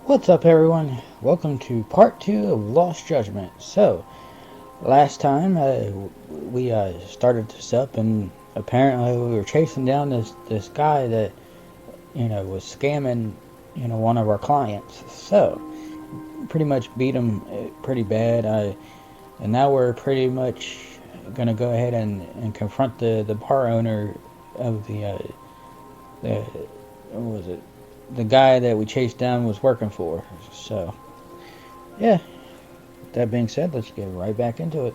What's up, everyone? Welcome to part 2 of Lost Judgment. So, last time we started this up, and apparently we were chasing down this guy that was scamming one of our clients. So, pretty much beat him pretty bad. And now we're pretty much gonna go ahead and confront the bar owner of the what was it? The guy that we chased down was working for. So, yeah. That being said, let's get right back into it.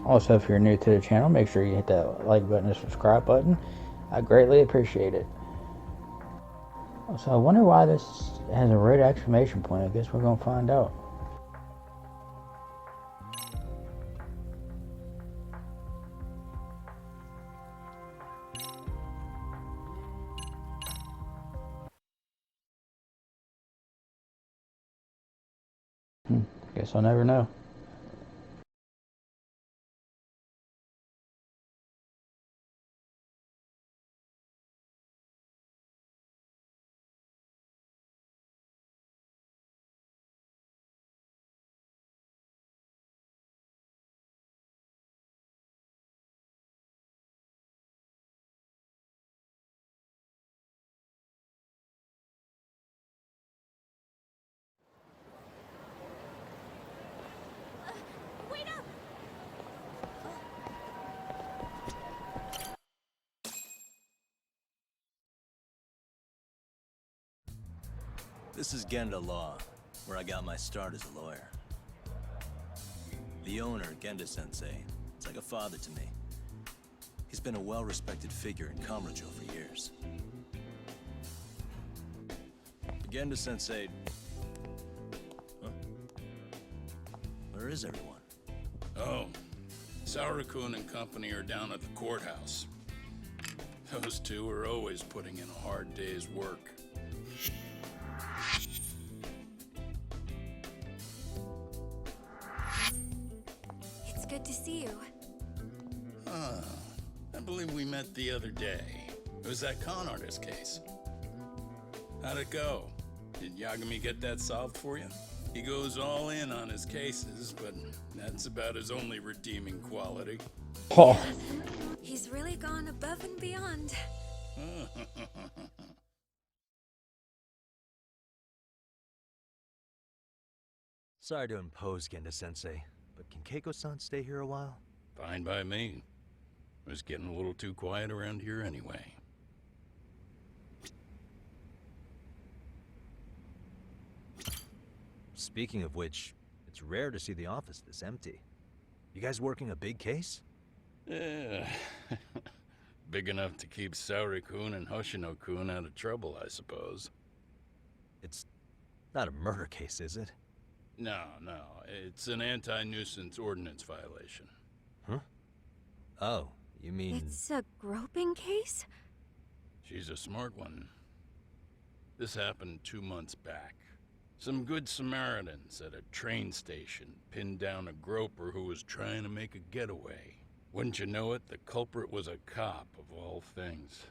Also, if you're new to the channel, make sure you hit that like button and subscribe button. I greatly appreciate it. So I wonder why this has a red exclamation point. I guess we're gonna find out. Guess I'll never know. Wait up! This is Genda Law, where I got my start as a lawyer. The owner, Genda Sensei, is like a father to me. He's been a well-respected figure in Kamurocho for years. Genda Sensei... Huh? Where is everyone? Oh, Saura-kun and company are down at the courthouse. Those two are always putting in a hard day's work. It's good to see you. I believe we met the other day. It was that con artist case. How'd it go? Did Yagami get that solved for you? He goes all in on his cases, but that's about his only redeeming quality. Oh, He's really gone above and beyond. Sorry to impose, Genda Sensei, but can Keiko-san stay here a while? Fine by me. It was getting a little too quiet around here anyway. Speaking of which, it's rare to see the office this empty. You guys working a big case? Yeah. Big enough to keep Saori-kun and Hoshino-kun out of trouble, I suppose. It's not a murder case, is it? No, it's an anti-nuisance ordinance violation. Huh? Oh, you mean... It's a groping case? She's a smart one. This happened 2 months back. Some good Samaritans at a train station pinned down a groper who was trying to make a getaway. Wouldn't you know it, the culprit was a cop, of all things.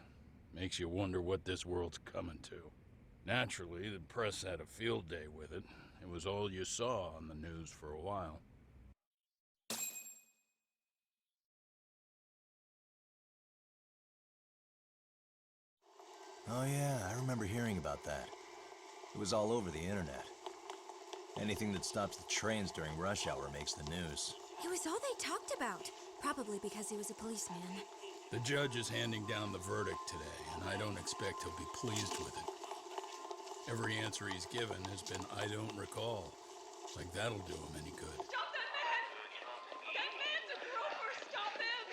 Makes you wonder what this world's coming to. Naturally, the press had a field day with it. It was all you saw on the news for a while. Oh yeah, I remember hearing about that. It was all over the internet. Anything that stops the trains during rush hour makes the news. It was all they talked about. Probably because he was a policeman. The judge is handing down the verdict today, and I don't expect he'll be pleased with it. Every answer he's given has been, I don't recall. Like that'll do him any good. Stop that man! That man's a groper! Stop him!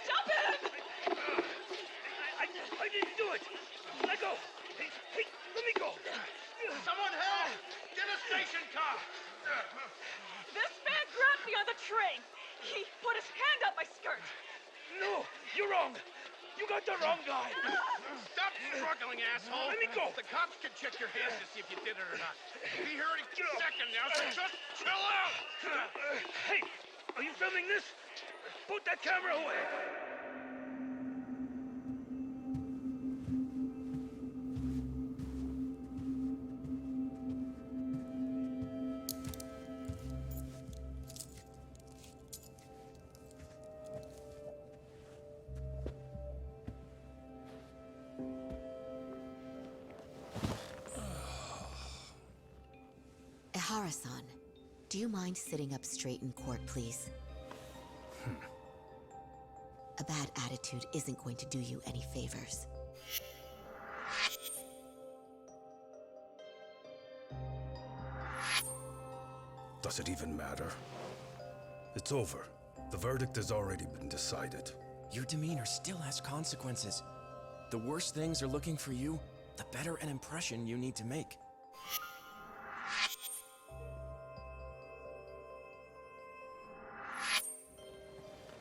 Stop him! I didn't do it! Let go! Hey, let me go! Someone help! Get a station car! This man grabbed me on the train! He put his hand up my skirt! No, you're wrong! You got the wrong guy! Stop struggling, asshole! Let me go! The cops can check your hands to see if you did it or not. Be here any second now, so just chill out! Hey, are you filming this? Put that camera away! Tahara-san, do you mind sitting up straight in court, please? A bad attitude isn't going to do you any favors. Does it even matter? It's over. The verdict has already been decided. Your demeanor still has consequences. The worse things are looking for you, the better an impression you need to make.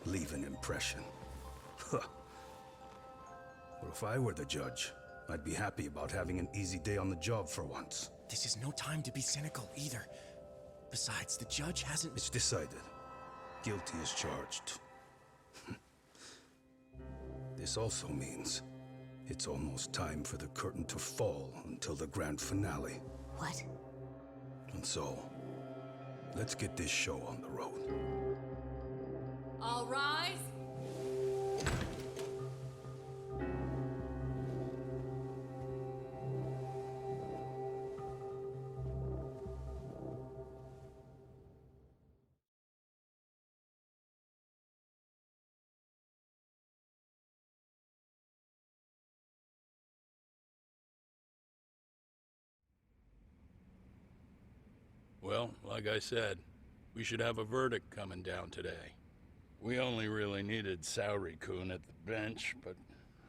Leave an impression. Huh. Well, if I were the judge, I'd be happy about having an easy day on the job for once. This is no time to be cynical either. Besides, the judge hasn't... It's decided. Guilty is charged. This also means it's almost time for the curtain to fall until the grand finale. What? And so, let's get this show on the road. All rise. Well, like I said, we should have a verdict coming down today. We only really needed Saori-kun at the bench, but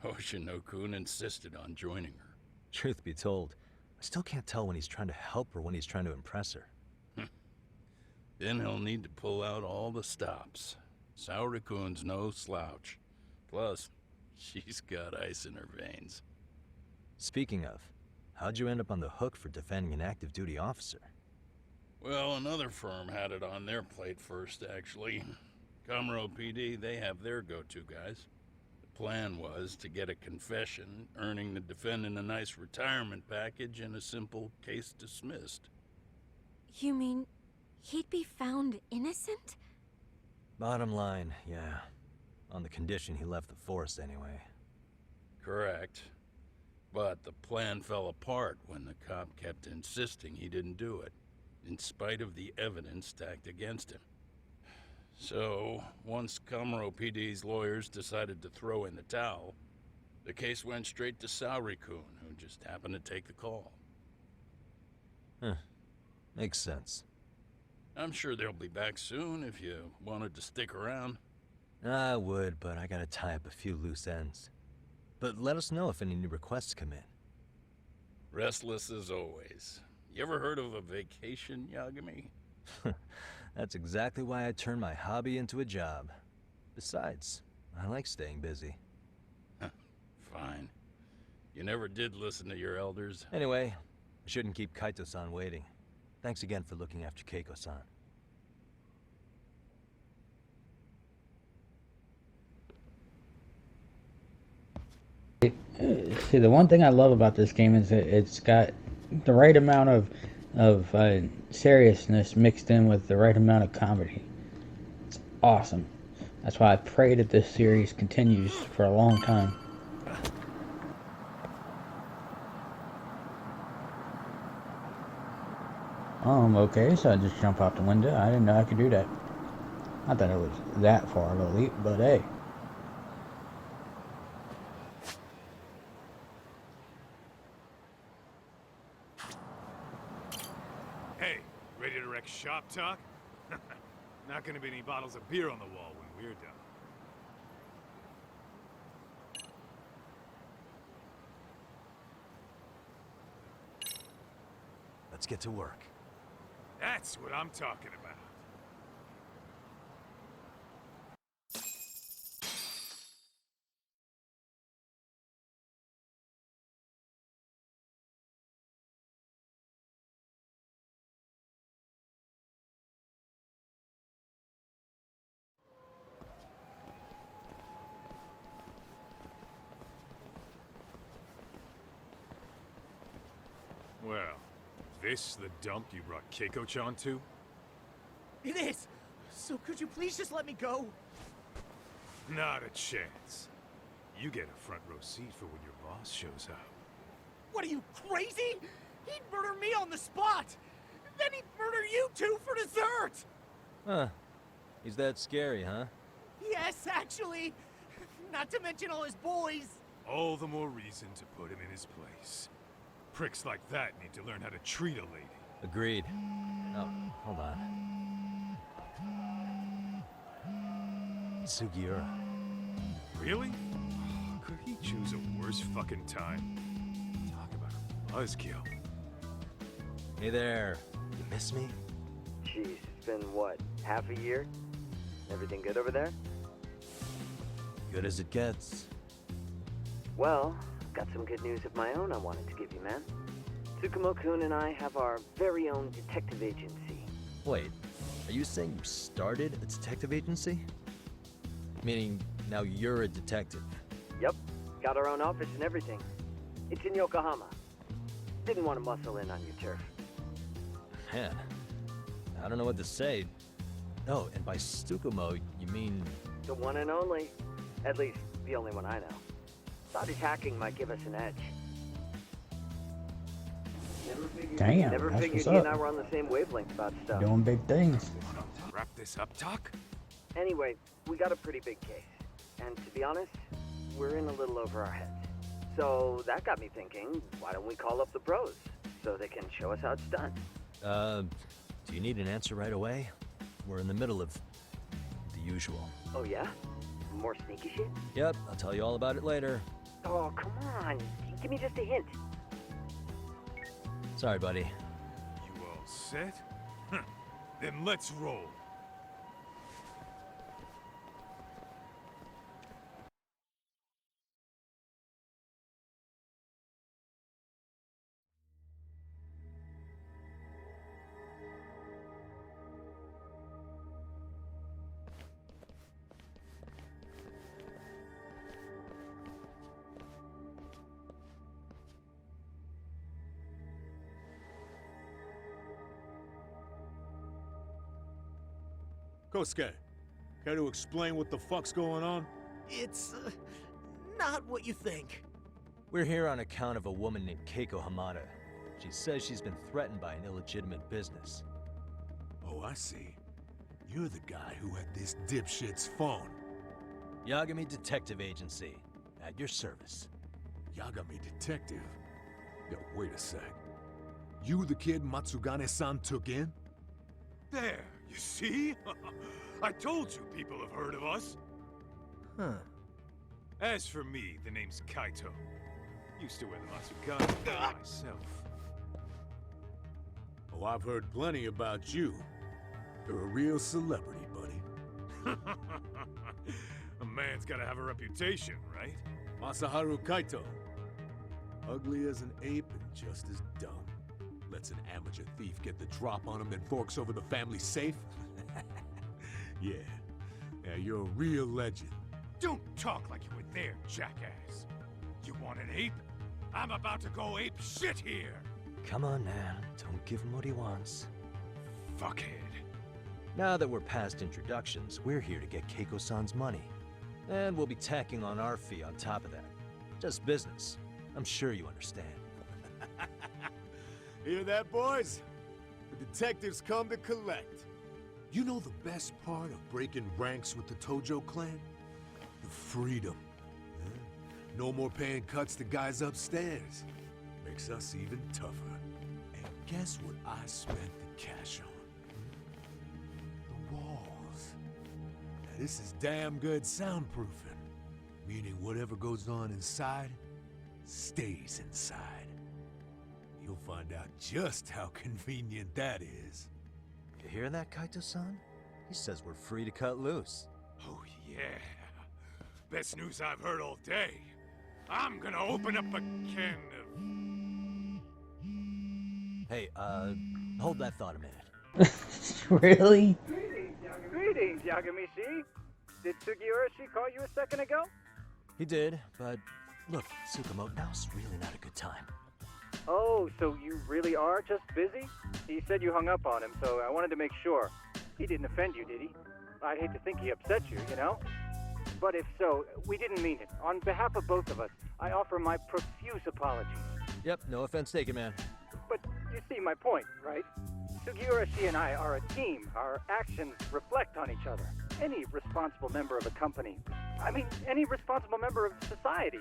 Hoshino-kun insisted on joining her. Truth be told, I still can't tell when he's trying to help or when he's trying to impress her. Then he'll need to pull out all the stops. Saori-kun's no slouch. Plus, she's got ice in her veins. Speaking of, how'd you end up on the hook for defending an active duty officer? Well, another firm had it on their plate first, actually. Comro PD, they have their go-to guys. The plan was to get a confession, earning the defendant a nice retirement package and a simple case dismissed. You mean he'd be found innocent? Bottom line, yeah. On the condition he left the force anyway. Correct. But the plan fell apart when the cop kept insisting he didn't do it, in spite of the evidence stacked against him. So, once Comro PD's lawyers decided to throw in the towel, the case went straight to Saori-kun, who just happened to take the call. Huh. Makes sense. I'm sure they'll be back soon if you wanted to stick around. I would, but I gotta tie up a few loose ends. But let us know if any new requests come in. Restless as always. You ever heard of a vacation, Yagami? That's exactly why I turned my hobby into a job. Besides, I like staying busy. Fine. You never did listen to your elders. Anyway, I shouldn't keep Kaito-san waiting. Thanks again for looking after Keiko-san. See, the one thing I love about this game is that it's got the right amount of seriousness mixed in with the right amount of comedy. It's awesome. That's why I pray that this series continues for a long time. Okay, so I just jump out the window. I didn't know I could do that. Not that it was that far of a leap, but hey. Hey, ready to wreck shop talk? Not gonna be any bottles of beer on the wall when we're done. Let's get to work. That's what I'm talking about. Well, this the dump you brought Keiko-chan to? It is! So could you please just let me go? Not a chance. You get a front row seat for when your boss shows up. What are you, crazy? He'd murder me on the spot! Then he'd murder hurt! Huh. He's that scary, huh? Yes, actually. Not to mention all his boys. All the more reason to put him in his place. Pricks like that need to learn how to treat a lady. Agreed. Oh, hold on. Sugiura. Really? Could he choose a worse fucking time? Talk about a buzzkill. Hey there. You miss me? Jeez, it's been what, half a year? Everything good over there? Good as it gets. Well, got some good news of my own I wanted to give you, man. Tsukumo-kun and I have our very own detective agency. Wait, are you saying you started a detective agency? Meaning, now you're a detective? Yep, got our own office and everything. It's in Yokohama. Didn't want to muscle in on your turf. Man, I don't know what to say. Oh, and by Tsukumo, you mean... The one and only. At least, the only one I know. Thought his hacking might give us an edge. Damn, Never that's figured what's he and I up. were on the same wavelength about stuff. Doing big things. Wrap this up, Doc? Anyway, we got a pretty big case. And to be honest, we're in a little over our heads. So that got me thinking, why don't we call up the pros so they can show us how it's done? Do you need an answer right away? We're in the middle of the usual. Oh yeah? More sneaky shit? Yep, I'll tell you all about it later. Oh, come on. Give me just a hint. Sorry, buddy. You all set? Then let's roll. Kosuke, care to explain what the fuck's going on? It's, not what you think. We're here on account of a woman named Keiko Hamada. She says she's been threatened by an illegitimate business. Oh, I see. You're the guy who had this dipshit's phone. Yagami Detective Agency. At your service. Yagami Detective? Yo, wait a sec. You the kid Matsugane-san took in? There, you see? I told you people have heard of us. Huh. As for me, the name's Kaito. Used to wear the Matsugane myself. Oh, I've heard plenty about you. You're a real celebrity, buddy. A man's gotta have a reputation, right? Masaharu Kaito. Ugly as an ape and just as dumb. Lets an amateur thief get the drop on him, then forks over the family safe? Yeah. Yeah, you're a real legend. Don't talk like you were there, jackass. You want an ape? I'm about to go ape shit here! Come on, man. Don't give him what he wants. Fuckhead. Now that we're past introductions, we're here to get Keiko-san's money. And we'll be tacking on our fee on top of that. Just business. I'm sure you understand. Hear that, boys? The detectives come to collect. You know the best part of breaking ranks with the Tojo clan? The freedom. Yeah? No more paying cuts to guys upstairs. Makes us even tougher. And guess what I spent the cash on? The walls. Now this is damn good soundproofing. Meaning whatever goes on inside, stays inside. You'll find out just how convenient that is. You hear that, Kaito-san? He says we're free to cut loose. Oh yeah. Best news I've heard all day. I'm gonna open up a can of... Hey, hold that thought a minute. Really? Greetings, Yagami-shi. Did Sugiura-shi call you a second ago? He did, but look, Tsukumo, now's really not a good time. Oh, so you really are just busy? He said you hung up on him, so I wanted to make sure. He didn't offend you, did he? I'd hate to think he upset you, you know? But if so, we didn't mean it. On behalf of both of us, I offer my profuse apologies. Yep, no offense taken, man. But you see my point, right? Sugiura, she and I are a team. Our actions reflect on each other. Any responsible member of a company, I mean, any responsible member of society,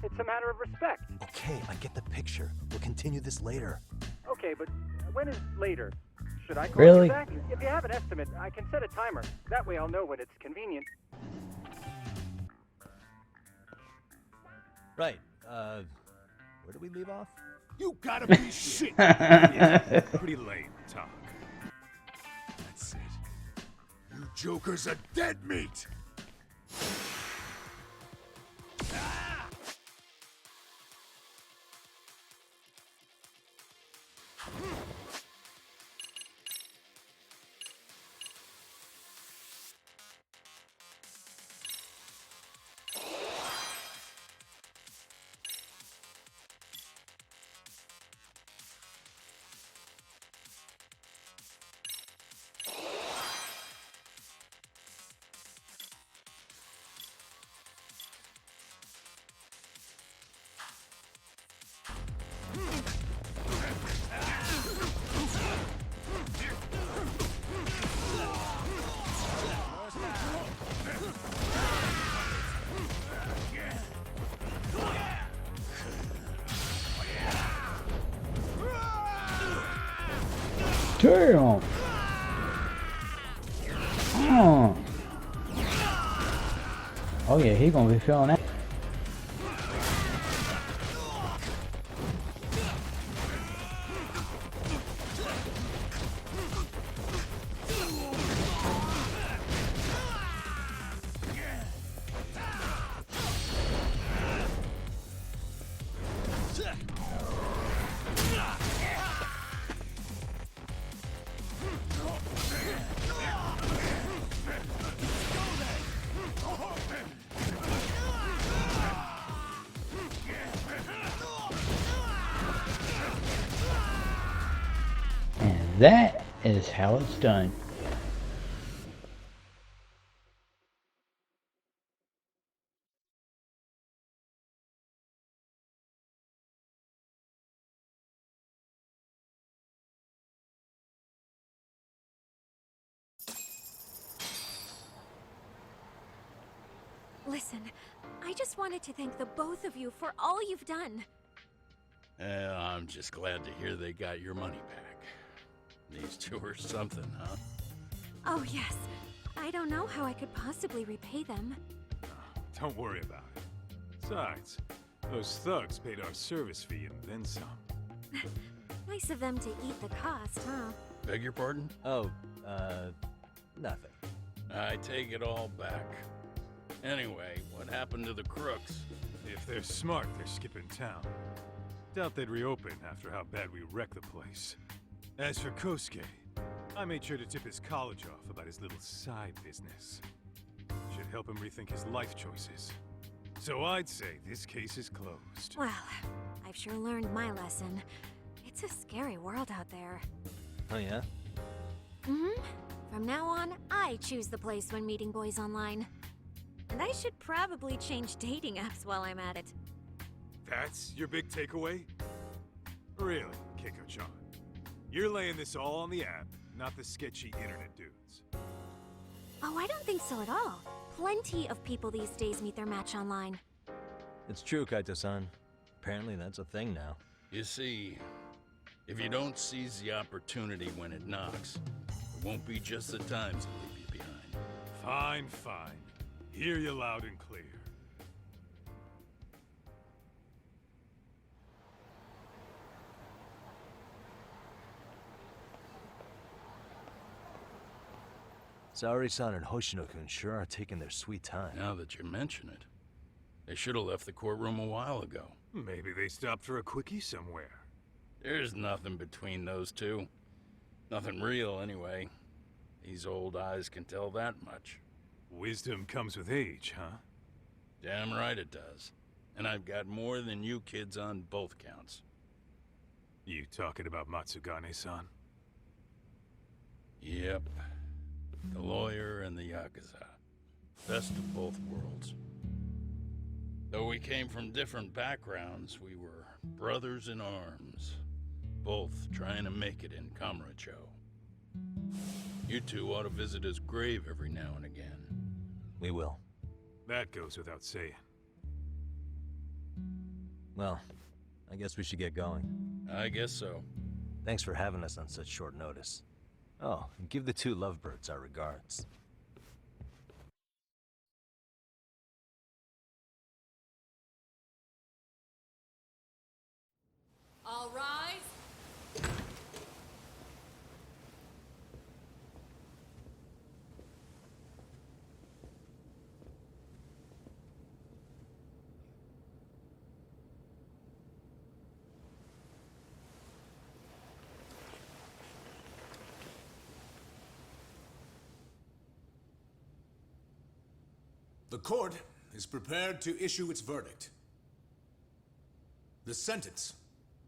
it's a matter of respect. Okay, I get the picture. We'll continue this later. Okay, but when is later? Should I call Really? you back? If you have an estimate, I can set a timer. That way I'll know when it's convenient. Right, where do we leave off? You gotta be shit! Yeah, pretty lame talk. That's it. You jokers are dead meat! Damn. Oh yeah, he gonna be feeling that. And that is how it's done. Listen, I just wanted to thank the both of you for all you've done. I'm just glad to hear they got your money back. These two are something, huh? Oh, yes. I don't know how I could possibly repay them. Don't worry about it. Besides, those thugs paid our service fee and then some. Nice of them to eat the cost, huh? Beg your pardon? Oh, nothing. I take it all back. Anyway, what happened to the crooks? If they're smart, they're skipping town. Doubt they'd reopen after how bad we wrecked the place. As for Kosuke, I made sure to tip his college off about his little side business. Should help him rethink his life choices. So I'd say this case is closed. Well, I've sure learned my lesson. It's a scary world out there. Oh yeah? Mm-hmm. From now on, I choose the place when meeting boys online. And I should probably change dating apps while I'm at it. That's your big takeaway? Really, Keiko-chan? You're laying this all on the app, not the sketchy internet dudes. Oh, I don't think so at all. Plenty of people these days meet their match online. It's true, Kaito-san. Apparently that's a thing now. You see, if you don't seize the opportunity when it knocks, it won't be just the times that leave you behind. Fine, fine. Hear you loud and clear. Saori-san and Hoshino-kun sure are taking their sweet time. Now that you mention it, they should have left the courtroom a while ago. Maybe they stopped for a quickie somewhere. There's nothing between those two. Nothing real, anyway. These old eyes can tell that much. Wisdom comes with age, huh? Damn right it does. And I've got more than you kids on both counts. You talking about Matsugane-san? Yep. The lawyer and the Yakuza. Best of both worlds. Though we came from different backgrounds, we were brothers in arms. Both trying to make it in Kamurocho. You two ought to visit his grave every now and again. We will. That goes without saying. Well, I guess we should get going. I guess so. Thanks for having us on such short notice. Oh, and give the two lovebirds our regards. All rise. The court is prepared to issue its verdict. The sentence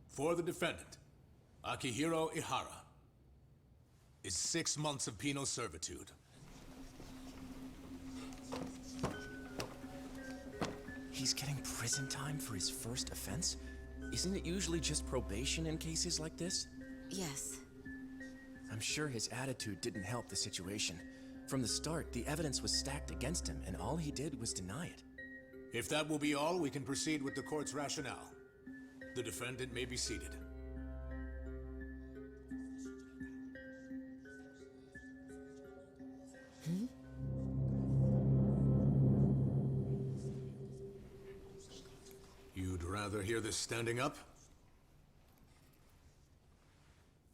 for the defendant, Akihiro Ihara, is 6 months of penal servitude. He's getting prison time for his first offense? Isn't it usually just probation in cases like this? Yes. I'm sure his attitude didn't help the situation. From the start, the evidence was stacked against him, and all he did was deny it. If that will be all, we can proceed with the court's rationale. The defendant may be seated. You'd rather hear this standing up?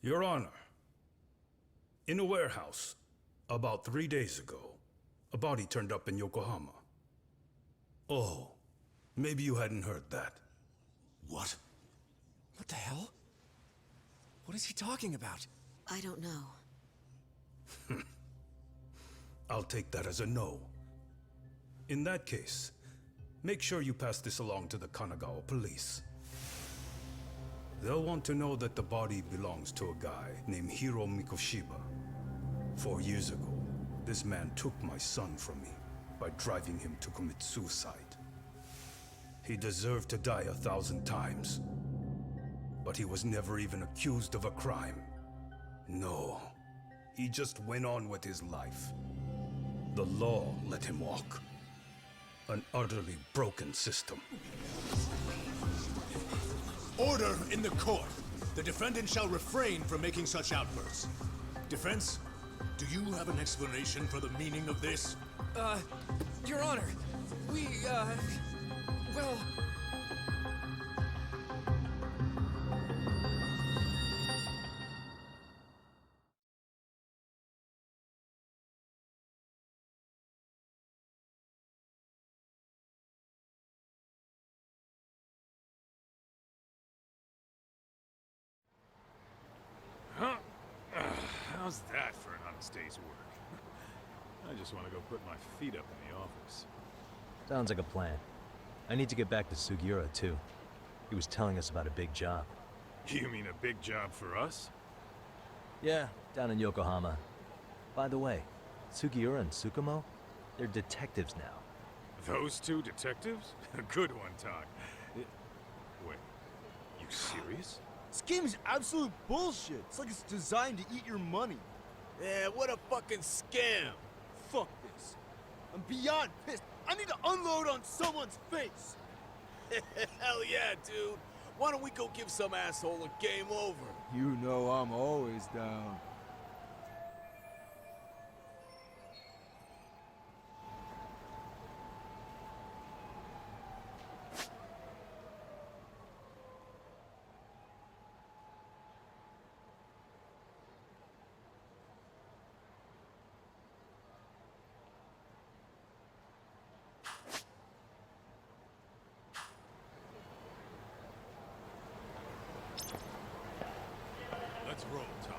Your Honor, in a warehouse, about 3 days ago, a body turned up in Yokohama. Oh, maybe you hadn't heard that. What? What the hell? What is he talking about? I don't know. I'll take that as a no. In that case, make sure you pass this along to the Kanagawa police. They'll want to know that the body belongs to a guy named Hiro Mikoshiba. 4 years ago, this man took my son from me by driving him to commit suicide. He deserved to die 1,000 times, but he was never even accused of a crime. No, he just went on with his life. The law let him walk. An utterly broken system. Order in the court! The defendant shall refrain from making such outbursts. Defense, do you have an explanation for the meaning of this? Your Honor, well... Huh? How's that for an honest day's work? I just want to go put my feet up in the office. Sounds like a plan. I need to get back to Sugiura, too. He was telling us about a big job. You mean a big job for us? Yeah, down in Yokohama. By the way, Sugiura and Tsukumo, they're detectives now. Those two detectives? Good one, Todd. Wait, you serious? This game is absolute bullshit. It's like it's designed to eat your money. Yeah, what a fucking scam! Fuck this. I'm beyond pissed. I need to unload on someone's face. Hell yeah, dude. Why don't we go give some asshole a game over? You know I'm always down. Let's roll, Todd.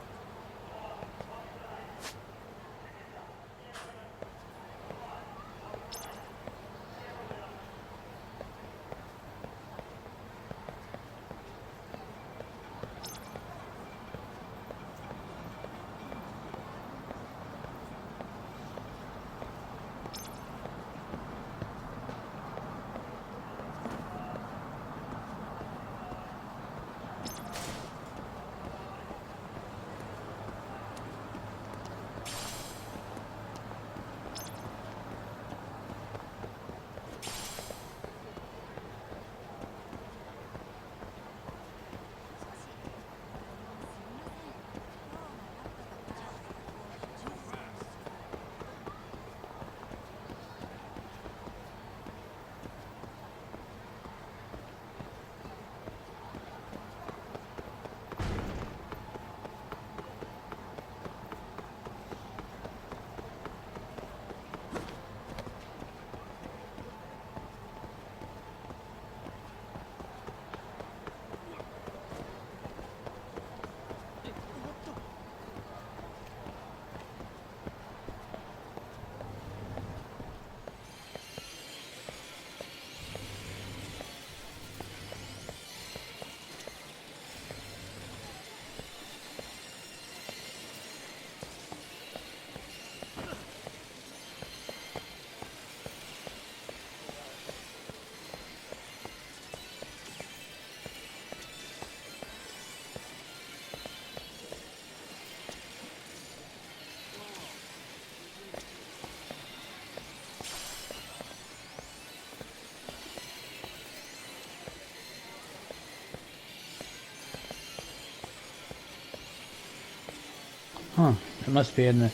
Huh. It must be in the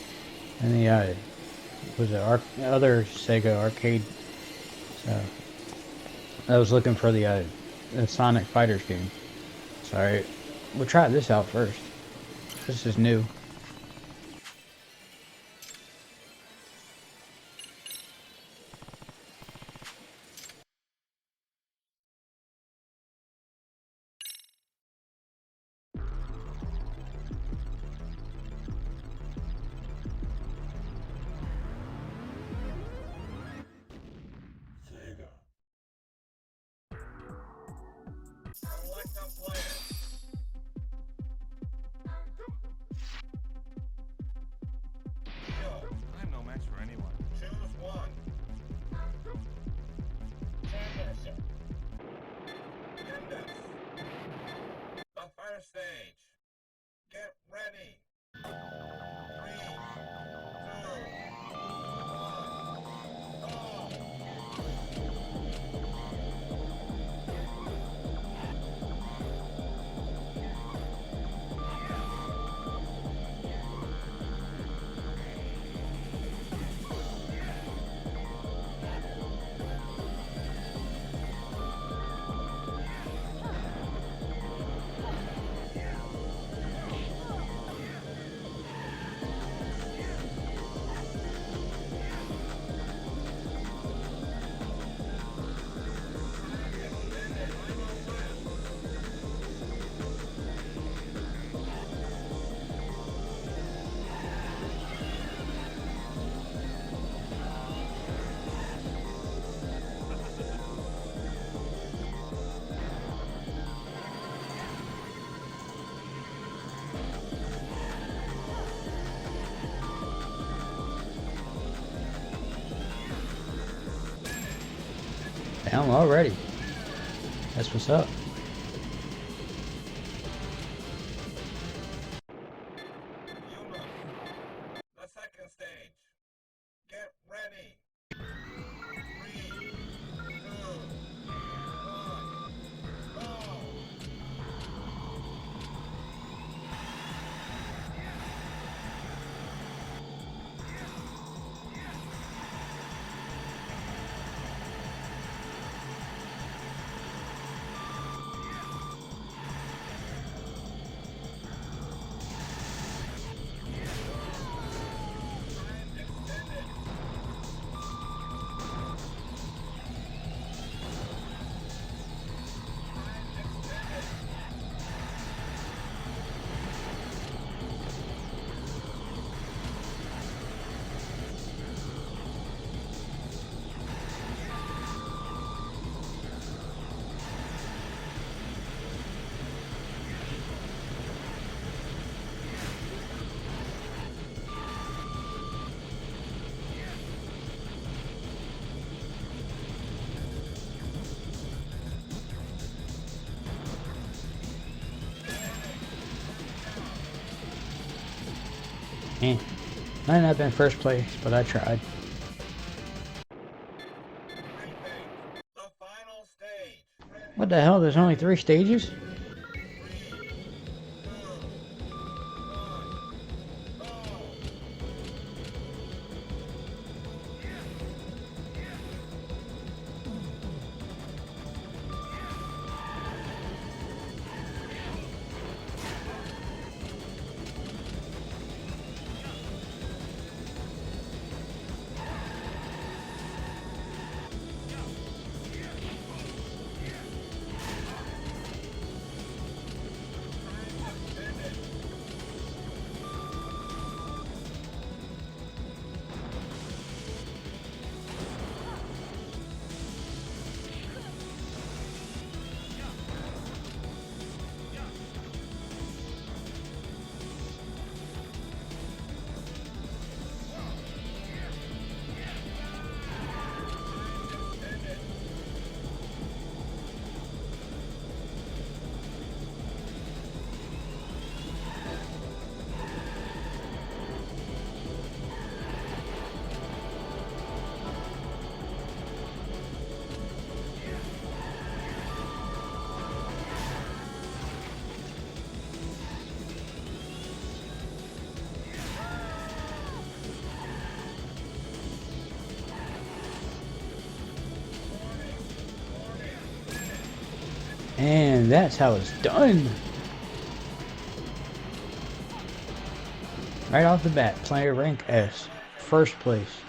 was it other Sega arcade. So I was looking for the Sonic Fighters game. Sorry, we'll try this out first. This is new. I'm no match for anyone. Choose one. Championship. Index. The first stage. Get ready. 3, Damn, already. That's what's up. the second stage. Get ready. 3, 2, 1, go! Eh. Might not have been first place, but I tried. What the hell? There's only 3 stages? And that's how it's done. Right off the bat, player rank S. First place.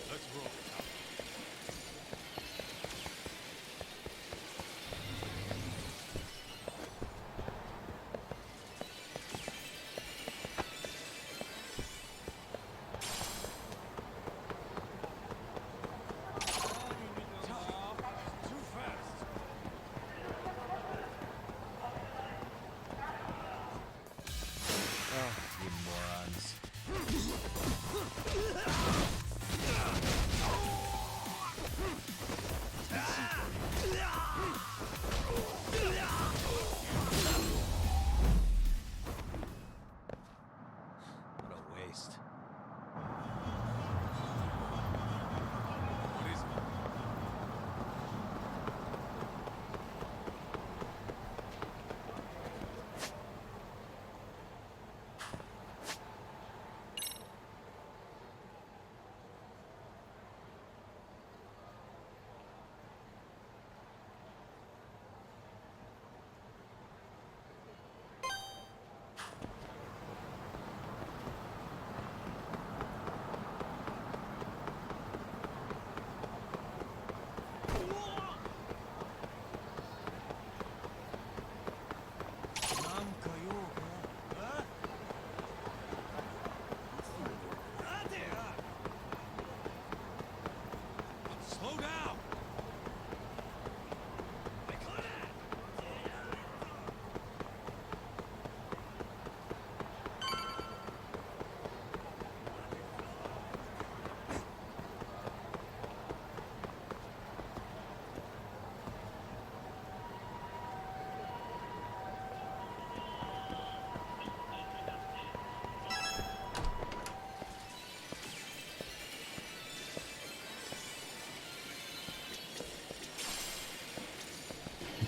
Let's roll. Too fast. Oh, you morons. What a waste. What is it? Slow down!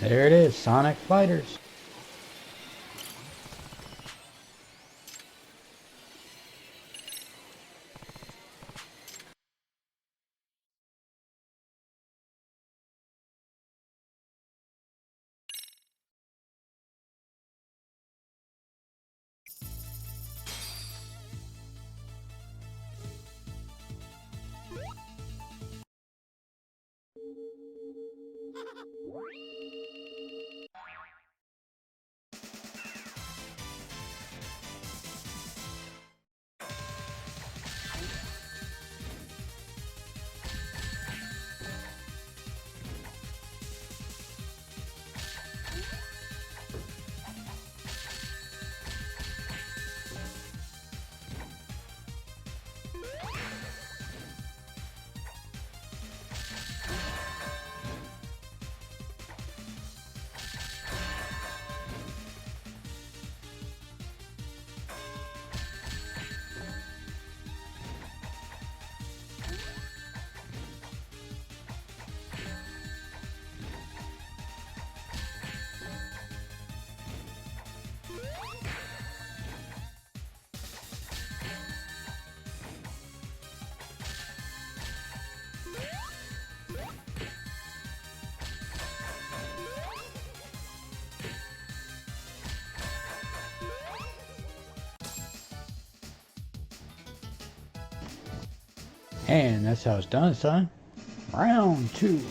There it is, Sonic Fighters. And that's how it's done, son. Round 2.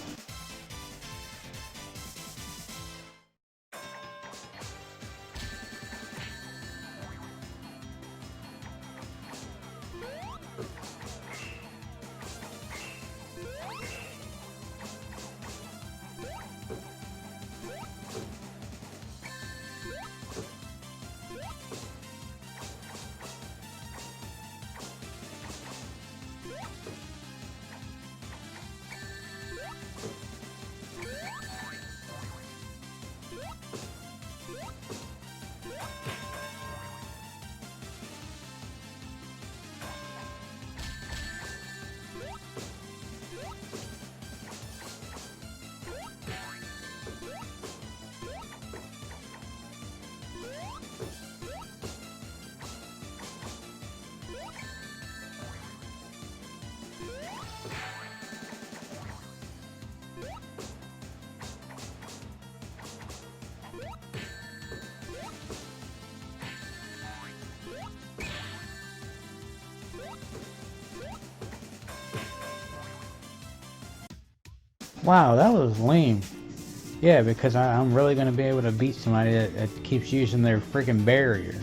Wow, that was lame. Yeah, because I'm really going to be able to beat somebody that keeps using their freaking barrier.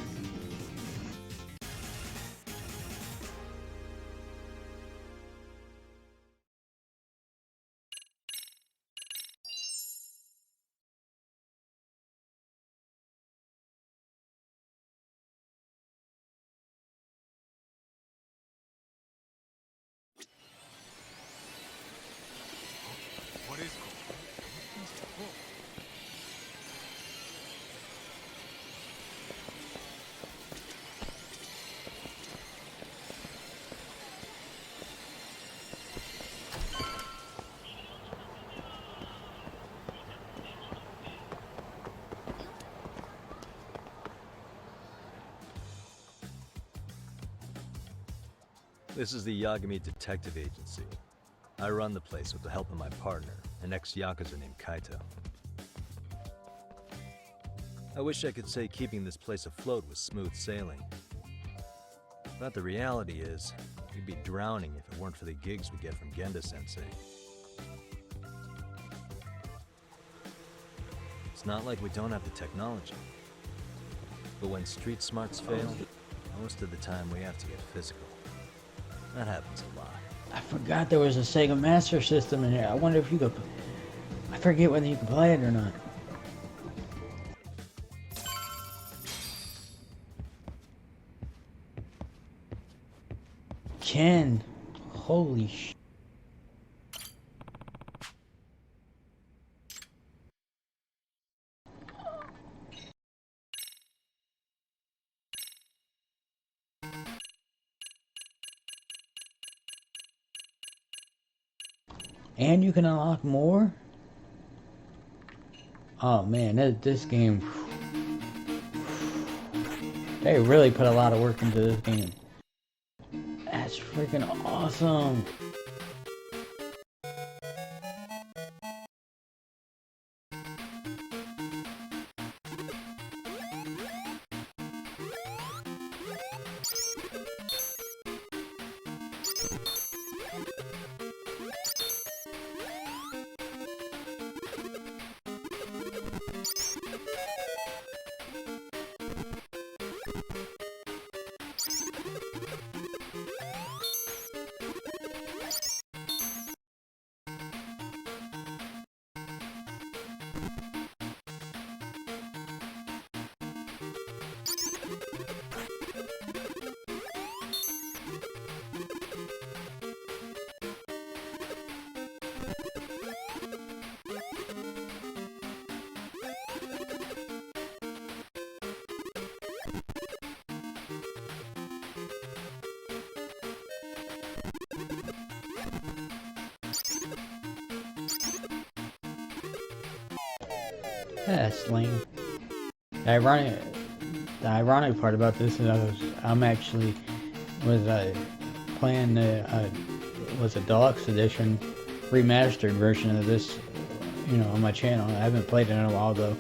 What is it? This is the Yagami Detective Agency. I run the place with the help of my partner, an ex-Yakuza named Kaito. I wish I could say keeping this place afloat was smooth sailing. But the reality is, we'd be drowning if it weren't for the gigs we get from Genda-sensei. It's not like we don't have the technology. But when street smarts fail, most of the time we have to get physical. That happens a lot. I forgot there was a Sega Master System in here. I wonder if you could... I forget whether you can play it or not. Ken. Holy sh... And you can unlock more? Oh man, this game... They really put a lot of work into this game. That's freaking awesome! That's lame. The ironic part about this is I'm actually playing the was a deluxe edition remastered version of this, you know, on my channel. I haven't played it in a while though.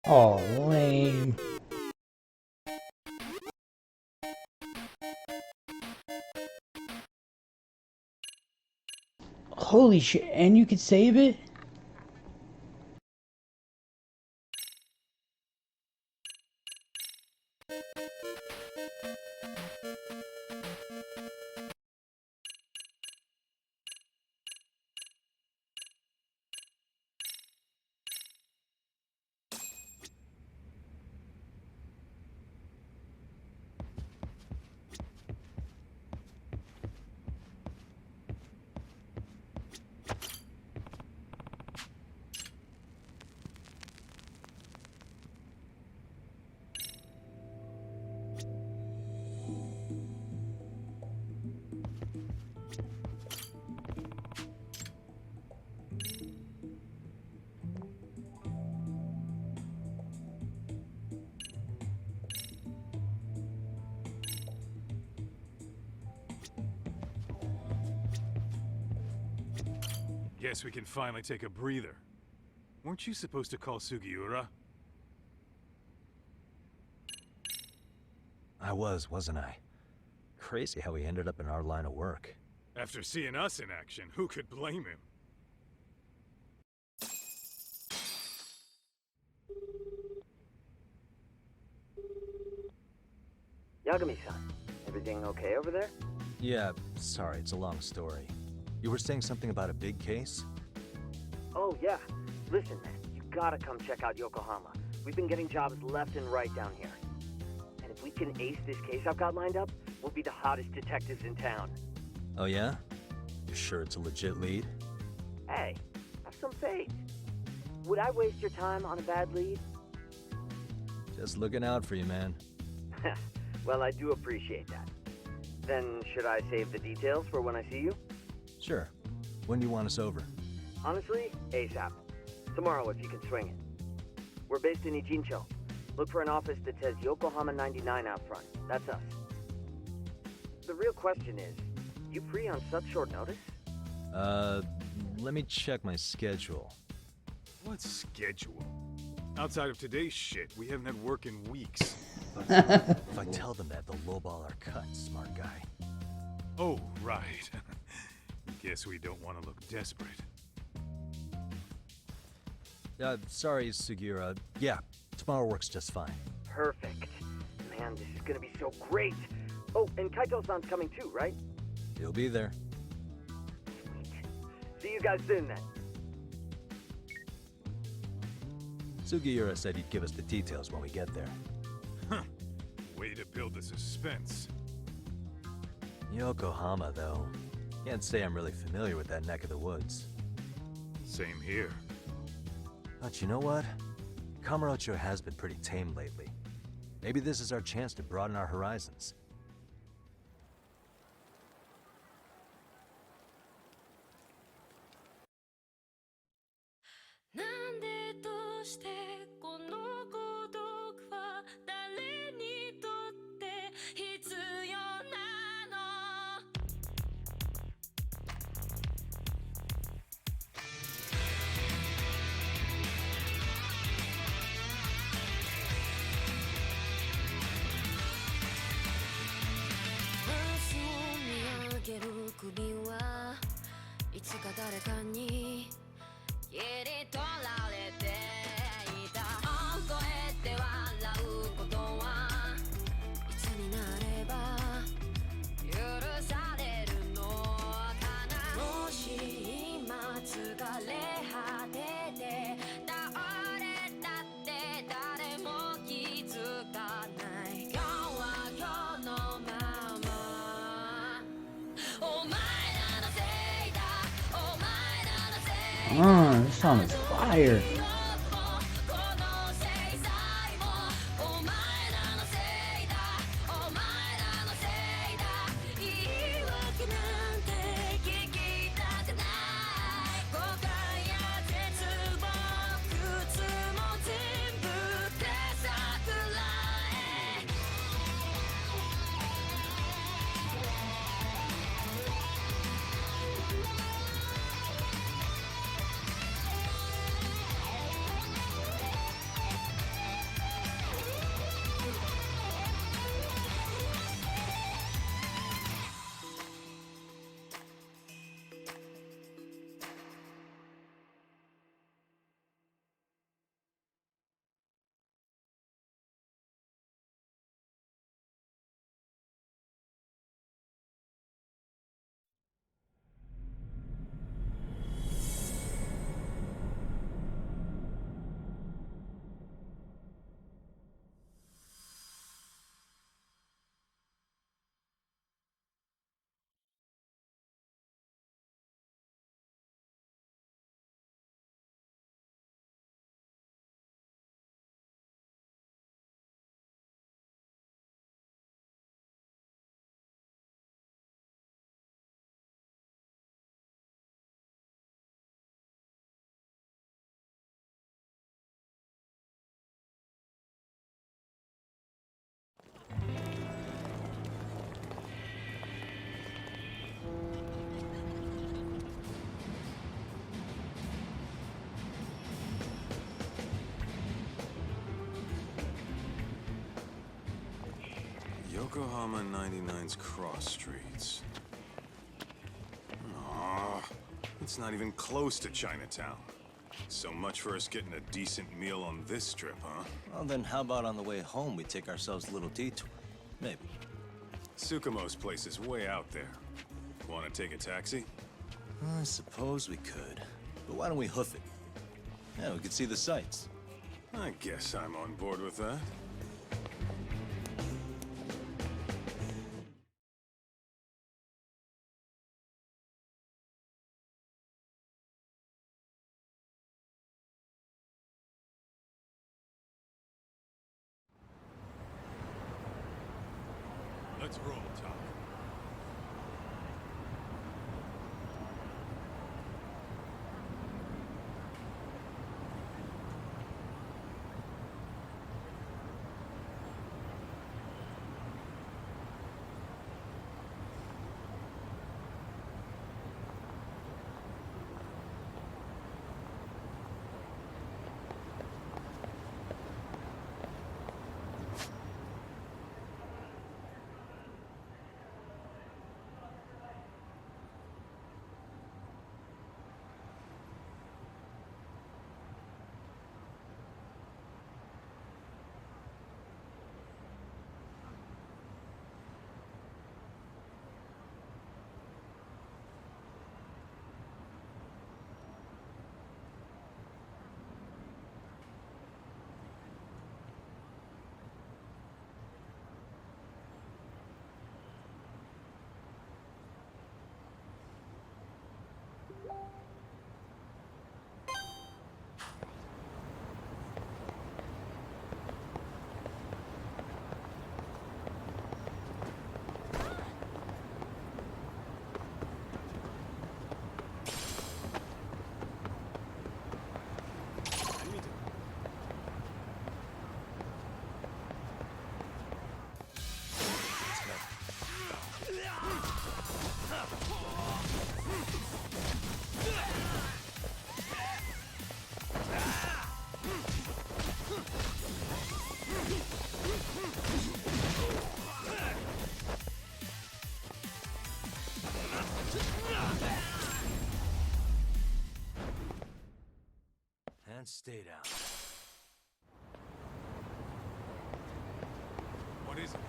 Oh, lame. Holy shit, and you could save it? Guess we can finally take a breather. Weren't you supposed to call Sugiura? I wasn't I? Crazy how he ended up in our line of work. After seeing us in action, who could blame him? Yagami-san, everything okay over there? Yeah, sorry, it's a long story. You were saying something about a big case? Oh, yeah. Listen, man, you gotta come check out Yokohama. We've been getting jobs left and right down here. And if we can ace this case I've got lined up, we'll be the hottest detectives in town. Oh yeah? You sure it's a legit lead? Hey, have some faith. Would I waste your time on a bad lead? Just looking out for you, man. Well, I do appreciate that. Then should I save the details for when I see you? Sure. When do you want us over? Honestly, ASAP. Tomorrow if you can swing it. We're based in Ijincho. Look for an office that says Yokohama 99 out front. That's us. The real question is, you free on such short notice? Let me check my schedule. What schedule? Outside of today's shit, we haven't had work in weeks. If I tell them that, they'll lowball our cut, smart guy. Oh, right. Guess we don't want to look desperate. Sorry, Sugiura. Yeah, tomorrow works just fine. Perfect. Man, this is gonna be so great. Oh, and Kaito-san's coming too, right? He'll be there. Sweet. See you guys soon then. Sugiura said he'd give us the details when we get there. Huh. Way to build the suspense. Yokohama, though. Can't say I'm really familiar with that neck of the woods. Same here. But you know what? Kamurocho has been pretty tame lately. Maybe this is our chance to broaden our horizons. This song is fire. Yokohama 99's cross streets. Aw, it's not even close to Chinatown. So much for us getting a decent meal on this strip, huh? Well, then how about on the way home we take ourselves a little detour? Maybe. Tsukumo's place is way out there. Want to take a taxi? I suppose we could. But why don't we hoof it? Yeah, we could see the sights. I guess I'm on board with that. Let's roll, Tom. And stay down. What is it?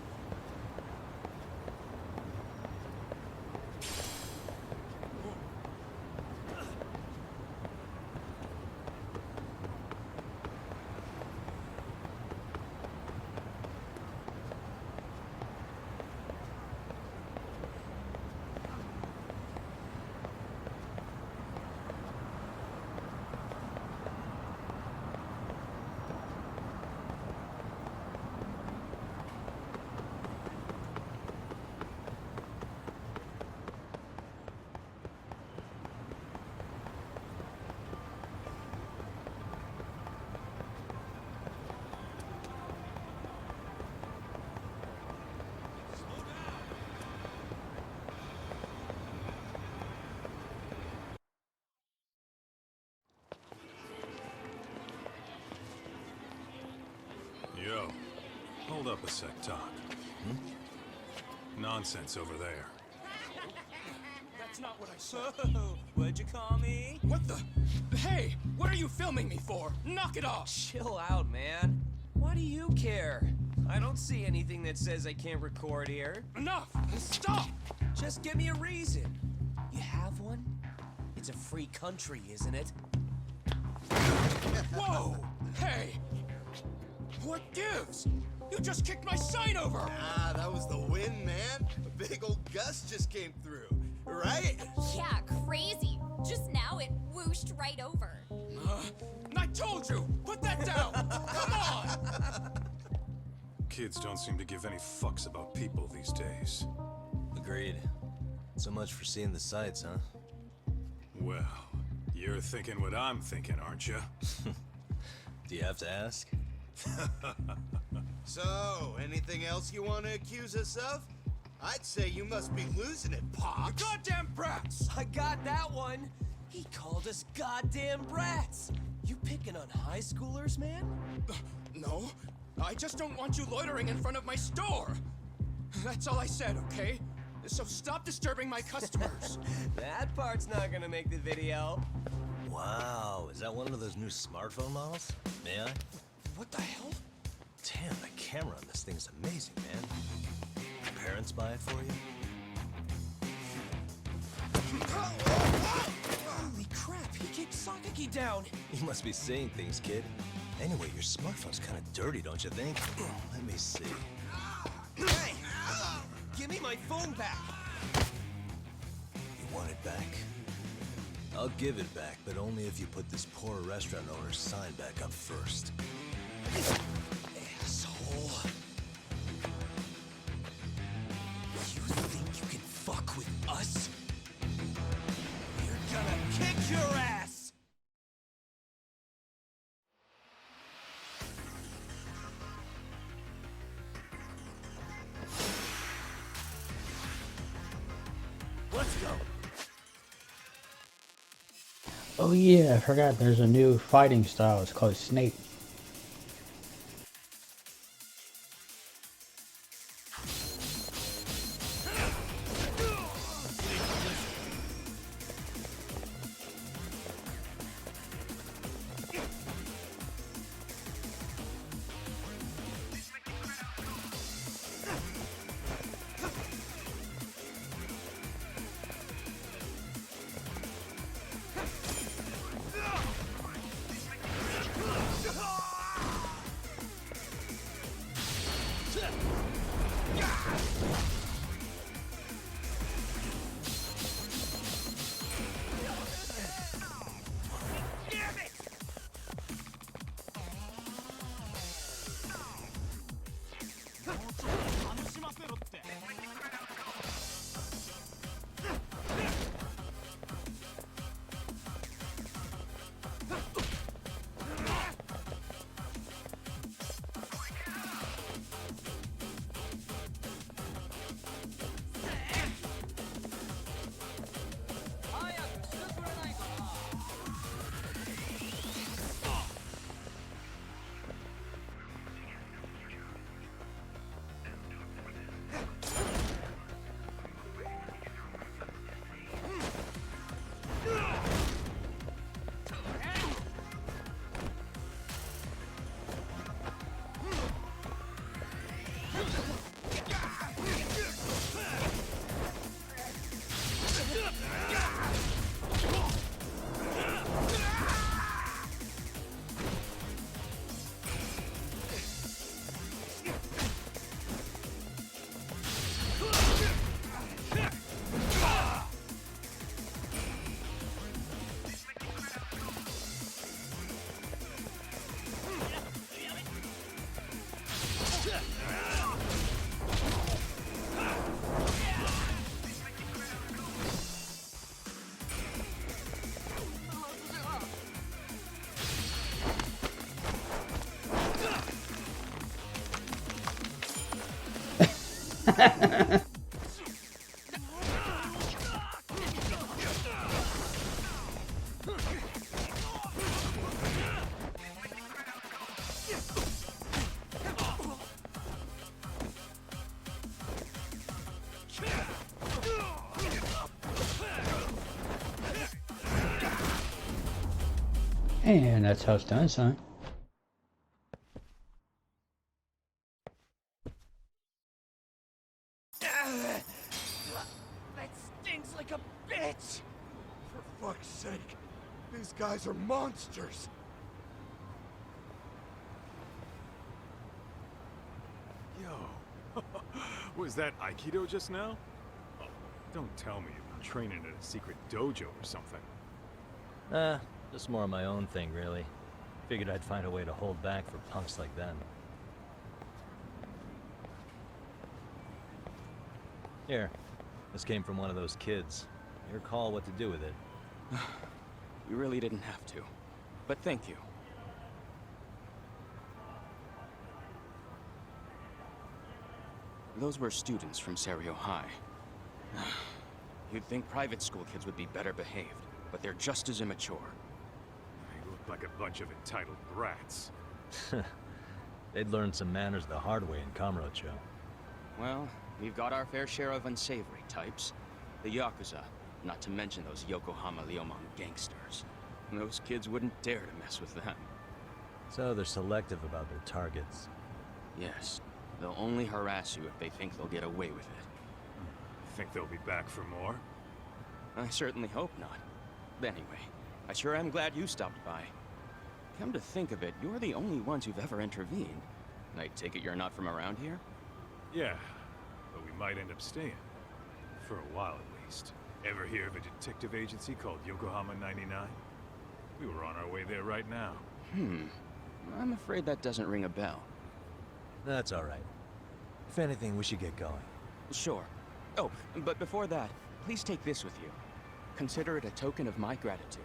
Yo, hold up a sec, Doc. Nonsense over there. That's not what I said. What'd you call me? What the? Hey, what are you filming me for? Knock it off! Chill out, man. Why do you care? I don't see anything that says I can't record here. Enough! Stop! Just give me a reason. You have one? It's a free country, isn't it? Whoa! Hey! What gives? You just kicked my sign over! Ah, that was the wind, man. A big old gust just came through, right? Yeah, crazy. Just now it whooshed right over. I told you! Put that down! Come on! Kids don't seem to give any fucks about people these days. Agreed. So much for seeing the sights, huh? Well, you're thinking what I'm thinking, aren't you? Do you have to ask? So, anything else you want to accuse us of? I'd say you must be losing it, Pops. You goddamn brats! I got that one. He called us goddamn brats. You picking on high schoolers, man? No, I just don't want you loitering in front of my store. That's all I said, okay? So stop disturbing my customers. That part's not gonna make the video. Wow, is that one of those new smartphone models? May I? What the hell? Damn, the camera on this thing is amazing, man. Parents buy it for you? Holy crap, he kicked Sakaki down. You must be seeing things, kid. Anyway, your smartphone's kind of dirty, don't you think? Let me see. Hey! Give me my phone back! You want it back? I'll give it back, but only if you put this poor restaurant owner's sign back up first. Asshole. You think you can fuck with us? We're gonna kick your ass! Let's go! Oh yeah, I forgot there's a new fighting style. It's called Snake. And that's how it's done, son. That stings like a bitch! For fuck's sake, these guys are monsters! Yo, was that Aikido just now? Oh, don't tell me you've been training at a secret dojo or something. Just more of my own thing, really. Figured I'd find a way to hold back for punks like them. Here, this came from one of those kids. Your call what to do with it. You really didn't have to. But thank you. Those were students from Serio High. You'd think private school kids would be better behaved, but they're just as immature. They look like a bunch of entitled brats. They'd learn some manners the hard way in Kamurocho. Well, We've got our fair share of unsavory types. The Yakuza, not to mention those Yokohama Liomang gangsters. Those kids wouldn't dare to mess with them. So they're selective about their targets. Yes. They'll only harass you if they think they'll get away with it. Think they'll be back for more? I certainly hope not. Anyway, I sure am glad you stopped by. Come to think of it, you're the only ones who've ever intervened. I take it you're not from around here? Yeah, but we might end up staying. For a while at least. Ever hear of a detective agency called Yokohama 99? We were on our way there right now. I'm afraid that doesn't ring a bell. That's all right. If anything, we should get going. Sure. Oh, but before that, please take this with you. Consider it a token of my gratitude.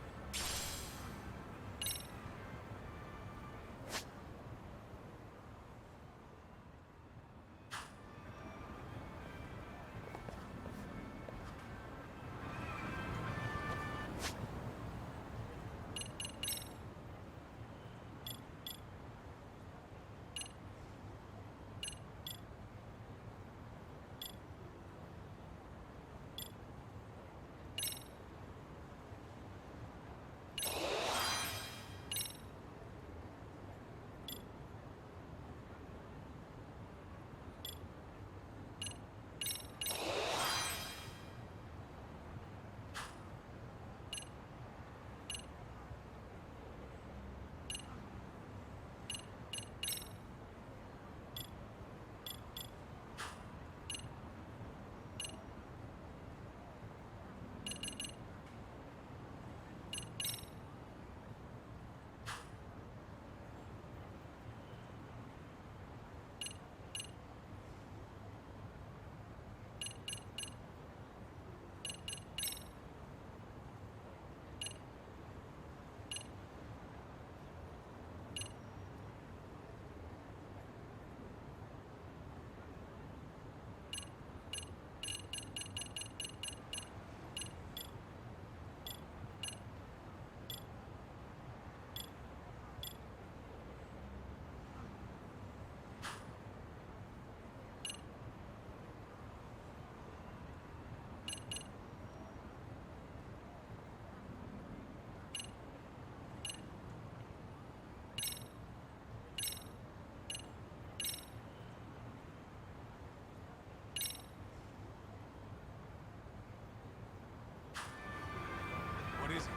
What is it?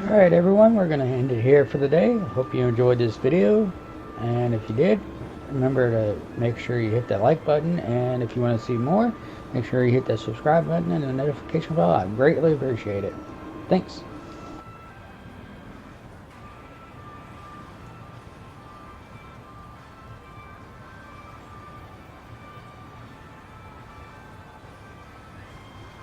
Alright everyone, we're going to end it here for the day. Hope you enjoyed this video, and if you did, remember to make sure you hit that like button, and if you want to see more, make sure you hit that subscribe button and the notification bell. I greatly appreciate it. Thanks.